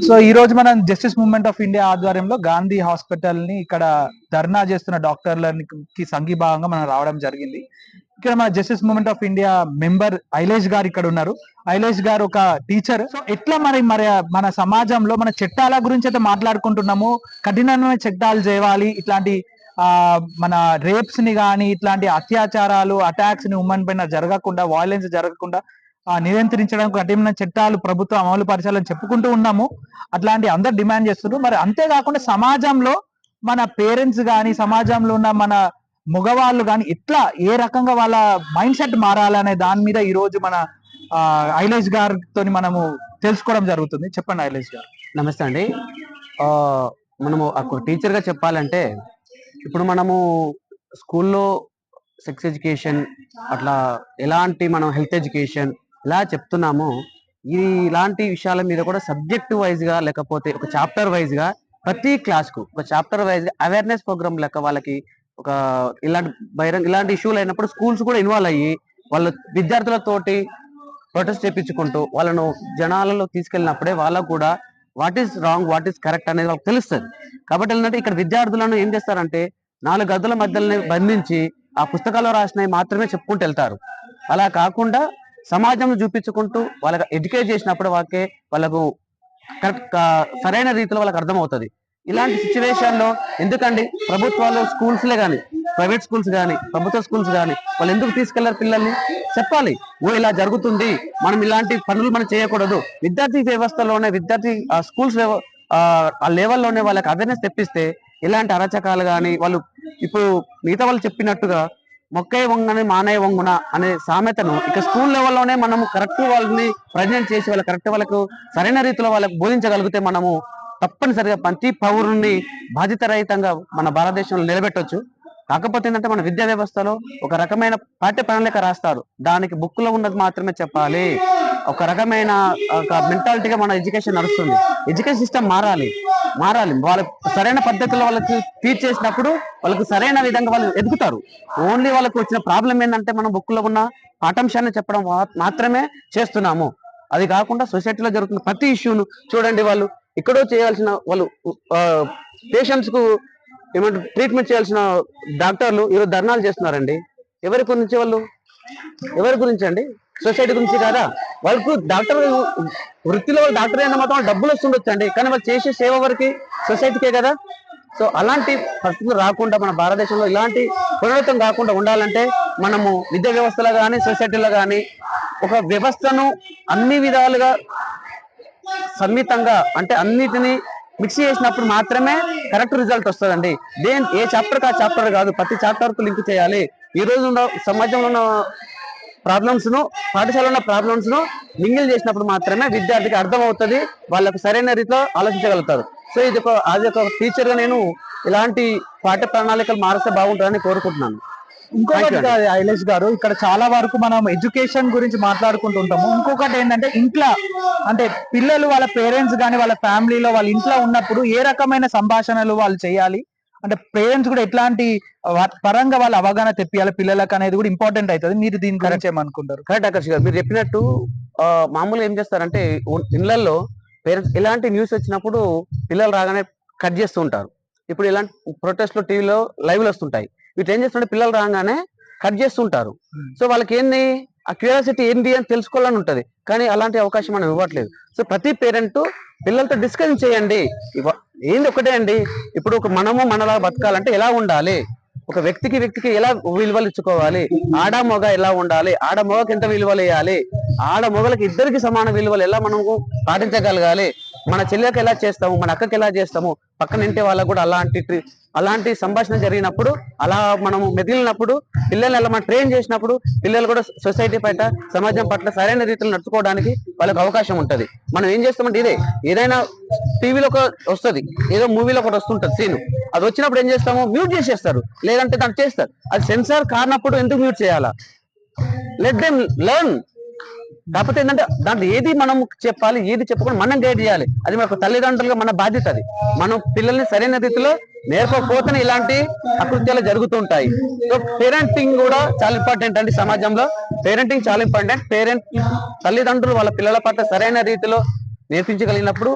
So ఈ రోజు మనం జస్టిస్ మూవ్మెంట్ ఆఫ్ ఇండియా ఆధ్వర్యంలో గాంధీ హాస్పిటల్ ని ఇక్కడ ధర్నా చేస్తున్న డాక్టర్లకి సంఘీభాగంగా మనం రావడం జరిగింది. ఇక్కడ మన justice movement of India member Ailesh గారు ఇక్కడ ఉన్నారు. ఐలేష్ గారు ఒక టీచర్. సో ఎట్లా మరి మన సమాజంలో మన చట్టాల గురించి అయితే మాట్లాడుకుంటున్నాము. కఠినమైన చట్టాలు చేయాలి. ఇట్లాంటి మన రేప్స్ ని కానీ ఇట్లాంటి అత్యాచారాలు అటాక్స్ ని ఉమెన్ పైన జరగకుండా, వాయిలెన్స్ జరగకుండా నియంత్రించడానికి కఠినమైన చట్టాలు ప్రభుత్వం అమలు పరచాలని చెప్పుకుంటూ ఉన్నాము. అట్లాంటి అందరు డిమాండ్ చేస్తున్నారు. మరి అంతేకాకుండా సమాజంలో మన పేరెంట్స్ కానీ సమాజంలో ఉన్న మన మగవాళ్ళు కానీ ఇట్లా ఏ రకంగా వాళ్ళ మైండ్ సెట్ మారాలనే దాని మీద ఈ రోజు మన ఐలేష్ గారితో మనము తెలుసుకోవడం జరుగుతుంది. చెప్పండి ఐలేష్ గారు. నమస్తే అండి. మనము ఒక టీచర్గా చెప్పాలంటే ఇప్పుడు మనము స్కూల్లో సెక్స్ ఎడ్యుకేషన్ అట్లా ఎలాంటి మనం హెల్త్ ఎడ్యుకేషన్ ఇలా చెప్తున్నామో ఇలాంటి విషయాల మీద కూడా సబ్జెక్ట్ వైజ్గా లేకపోతే ఒక చాప్టర్ వైజ్గా ప్రతి క్లాస్కు ఒక చాప్టర్ వైజ్గా అవేర్నెస్ ప్రోగ్రామ్ లెక్క వాళ్ళకి ఒక ఇలాంటి ఇష్యూలు అయినప్పుడు స్కూల్స్ కూడా ఇన్వాల్వ్ అయ్యి వాళ్ళ విద్యార్థులతోటి ప్రొటెస్ట్ చేయించుకుంటూ వాళ్ళను జనాలలో తీసుకెళ్ళినప్పుడే వాళ్ళకు కూడా what is wrong what is correct అనేది వాళ్ళకి తెలుస్తుంది. కాబట్టి ఏంటంటే ఇక్కడ విద్యార్థులను ఏం చేస్తారంటే 4 గదుల మధ్యలోనే బంధించి ఆ పుస్తకాల్లో రాసినవి మాత్రమే చెప్పుకుంటూ వెళ్తారు. అలా కాకుండా సమాజంలో చూపించుకుంటూ వాళ్ళకి ఎడ్యుకేట్ చేసినప్పుడు వాళ్ళకు కరెక్ట్ సరైన రీతిలో వాళ్ళకి అర్థమవుతుంది. ఇలాంటి సిచ్యువేషన్లో ఎందుకండి ప్రభుత్వాలు స్కూల్స్లే కానీ ప్రైవేట్ స్కూల్స్ కానీ ప్రభుత్వ స్కూల్స్ కానీ వాళ్ళు ఎందుకు తీసుకెళ్లారు? పిల్లల్ని చెప్పాలి, ఇలా జరుగుతుంది, మనం ఇలాంటి పనులు మనం చేయకూడదు. విద్యార్థి వ్యవస్థలోనే విద్యార్థి స్కూల్స్ ఆ లెవెల్లోనే వాళ్ళకి అవేర్నెస్ తెప్పిస్తే ఇలాంటి అరాచకాలు కానీ వాళ్ళు ఇప్పుడు మిగతా వాళ్ళు చెప్పినట్టుగా మొక్కై వంగని మానయ్య వంగున అనే సామెతను ఇక స్కూల్ లెవెల్లోనే మనము కరెక్ట్ వాళ్ళని ప్రజెంట్ చేసి వాళ్ళకు సరైన రీతిలో వాళ్ళకు బోధించగలిగితే మనము తప్పనిసరిగా ప్రతి పౌరుని బాధ్యతారహితంగా మన భారతదేశంలో నిలబెట్టవచ్చు. కాకపోతే ఏంటంటే మన విద్యా వ్యవస్థలో ఒక రకమైన పాఠ్య ప్రణాళిక రాస్తారు, దానికి బుక్ లో ఉన్నది మాత్రమే చెప్పాలి. ఒక రకమైన ఒక మెంటాలిటీగా మన ఎడ్యుకేషన్ నడుస్తుంది. ఎడ్యుకేషన్ సిస్టమ్ మారాలి. వాళ్ళకి సరైన పద్ధతిలో వాళ్ళకి టీచ్ చేసినప్పుడు వాళ్ళకు సరైన విధంగా వాళ్ళు ఎదుగుతారు. ఓన్లీ వాళ్ళకు వచ్చిన ప్రాబ్లం ఏంటంటే మనం బుక్ లో ఉన్న పాఠాంశాన్ని చెప్పడం మాత్రమే చేస్తున్నాము. అది కాకుండా సొసైటీలో జరుగుతున్న ప్రతి ఇష్యూను చూడండి, వాళ్ళు ఎక్కడో చేయాల్సిన వాళ్ళు పేషెంట్స్ కు ఏమంటారు ట్రీట్మెంట్ చేయాల్సిన డాక్టర్లు ఈరోజు ధర్నాలు చేస్తున్నారండి. ఎవరి గురించి అండి? సొసైటీ గురించి కాదా? వాళ్ళకు డాక్టర్ వృత్తిలో డాక్టర్ అయిన మాత్రం డబ్బులు వస్తుండొచ్చు అండి, కానీ వాళ్ళు చేసే సేవ వరకు సొసైటీకే కదా. సో అలాంటి పరిస్థితులు రాకుండా మన భారతదేశంలో ఇలాంటి పునరుద్ధం కాకుండా ఉండాలంటే మనము విద్యా వ్యవస్థలో కానీ సొసైటీలో కానీ ఒక వ్యవస్థను అన్ని విధాలుగా సమ్మితంగా అంటే అన్నిటినీ మిక్స్ చేసినప్పుడు మాత్రమే కరెక్ట్ రిజల్ట్ వస్తుందండి. ఏ చాప్టర్ ఆ చాప్టర్ కాదు, ప్రతి చాప్టర్ కు లింక్ చేయాలి. ఈ రోజు ఉన్న సమాజంలో ఉన్న ప్రాబ్లమ్స్ ను పాఠశాలలో ఉన్న ప్రాబ్లమ్స్ ను మింగిల్ చేసినప్పుడు మాత్రమే విద్యార్థికి అర్థం అవుతుంది, వాళ్ళకు సరైన రీతిలో ఆలోచించగలుగుతారు. సో అది ఒక టీచర్ గా నేను ఇలాంటి పాఠ్య ప్రణాళికలు మారిస్తే బాగుంటుందని కోరుకుంటున్నాను. ఇంకొకటి ఐలేష్ గారు, ఇక్కడ చాలా వరకు మనం ఎడ్యుకేషన్ గురించి మాట్లాడుకుంటుంటాము. ఇంకొకటి ఏంటంటే ఇంట్లో అంటే పిల్లలు వాళ్ళ పేరెంట్స్ కానీ వాళ్ళ ఫ్యామిలీలో వాళ్ళ ఇంట్లో ఉన్నప్పుడు ఏ రకమైన సంభాషణలు వాళ్ళు చేయాలి అంటే పేరెంట్స్ కూడా ఎట్లాంటి పరంగా వాళ్ళ అవగాహన తెప్పియాలి పిల్లలకు అనేది కూడా ఇంపార్టెంట్ అవుతుంది. మీరు దీని గురించి ఏమనుకుంటారు? కరెక్ట్ ఆకర్ష్ గారు, మీరు చెప్పినట్టు మామూలుగా ఏం చేస్తారంటే ఇళ్లలో పేరెంట్స్ ఇలాంటి న్యూస్ వచ్చినప్పుడు పిల్లలు రాగానే కట్ చేస్తూ ఉంటారు. ఇప్పుడు ఇలాంటి ప్రొటెస్ట్లు టీవీలో లైవ్లు వస్తుంటాయి, వీటి ఏం చేస్తుంటే పిల్లలు రాగానే కట్ చేస్తుంటారు. సో వాళ్ళకి ఏంది ఆ క్యూరియాసిటీ ఏంటి అని తెలుసుకోవాలని ఉంటది, కానీ అలాంటి అవకాశం మనం ఇవ్వట్లేదు. సో ప్రతి పేరెంట్ పిల్లలతో డిస్కషన్ చేయండి. ఏంది ఒకటే అండి, ఇప్పుడు మనము మనలా బతకాలంటే ఎలా ఉండాలి, ఒక వ్యక్తికి ఎలా విలువలు ఇచ్చుకోవాలి, ఆడ మొగ ఎలా ఉండాలి, ఆడ మొగకి ఎంత విలువలు వేయాలి, ఆడ మొగలకి ఇద్దరికి సమాన విలువలు ఎలా మనము పాటించగలగాలి, మన చెల్లెకి ఎలా చేస్తాము, మన అక్కకి ఎలా చేస్తాము, పక్కన ఇంటి వాళ్ళకు కూడా అలాంటి సంభాషణ జరిగినప్పుడు అలా మనము మెదిలినప్పుడు పిల్లల్ని అలా మనం ట్రైన్ చేసినప్పుడు పిల్లలు కూడా సొసైటీ పట్ల సమాజం పట్ల సరైన రీతిలో నడుచుకోవడానికి వాళ్ళకి అవకాశం ఉంటుంది. మనం ఏం చేస్తామంటే ఏదైనా టీవీలో ఒక వస్తుంది, ఏదో మూవీలో ఒకటి వస్తుంటది సీన్, అది వచ్చినప్పుడు ఏం చేస్తాము మ్యూట్ చేసేస్తారు, లేదంటే దాన్ని చేస్తారు. అది సెన్సార్ కానప్పుడు ఎందుకు మ్యూట్ చేయాలా? Let them learn. కాకపోతే ఏంటంటే దాంట్లో ఏది మనం చెప్పాలి ఏది చెప్పకుండా మనం గైడ్ చేయాలి. అది మనకు తల్లిదండ్రులుగా మన బాధ్యత. అది మనం పిల్లల్ని సరైన రీతిలో నేర్పకపోతేనే ఇలాంటి అకృత్యాలు జరుగుతుంటాయి. సో పేరెంటింగ్ కూడా చాలా ఇంపార్టెంట్ అండి. సమాజంలో పేరెంటింగ్ చాలా ఇంపార్టెంట్. తల్లిదండ్రులు వాళ్ళ పిల్లల పట్ల సరైన రీతిలో నేర్పించగలిగినప్పుడు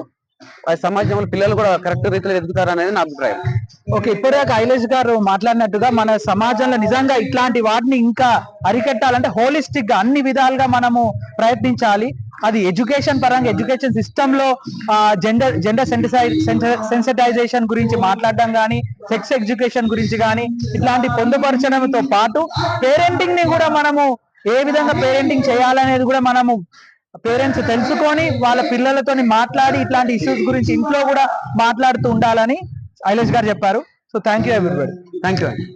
ఆ సమాజంలో పిల్లలు కూడా కరెక్ట్ రీతిలో ఎదుగుతారు అనేది నా అభిప్రాయం. ఓకే, ఇప్పటిదాకా ఐలేష్ గారు మాట్లాడినట్టుగా మన సమాజంలో నిజంగా ఇట్లాంటి వాటిని ఇంకా అరికట్టాలంటే హోలిస్టిక్ గా అన్ని విధాలుగా మనము ప్రయత్నించాలి. అది ఎడ్యుకేషన్ పరంగా ఎడ్యుకేషన్ సిస్టమ్ లో జెండర్ సెన్సిటైజేషన్ గురించి మాట్లాడడం కానీ, సెక్స్ ఎడ్యుకేషన్ గురించి కానీ ఇట్లాంటి పొందుపరచడంతో పాటు పేరెంటింగ్ ని కూడా మనము ఏ విధంగా పేరెంటింగ్ చేయాలనేది కూడా మనము పేరెంట్స్ తెలుసుకొని వాళ్ళ పిల్లలతోని మాట్లాడి ఇట్లాంటి ఇష్యూస్ గురించి ఇంట్లో కూడా మాట్లాడుతూ ఉండాలని ఐలేష్ గారు చెప్పారు. So thank you everybody. Thank you అండి.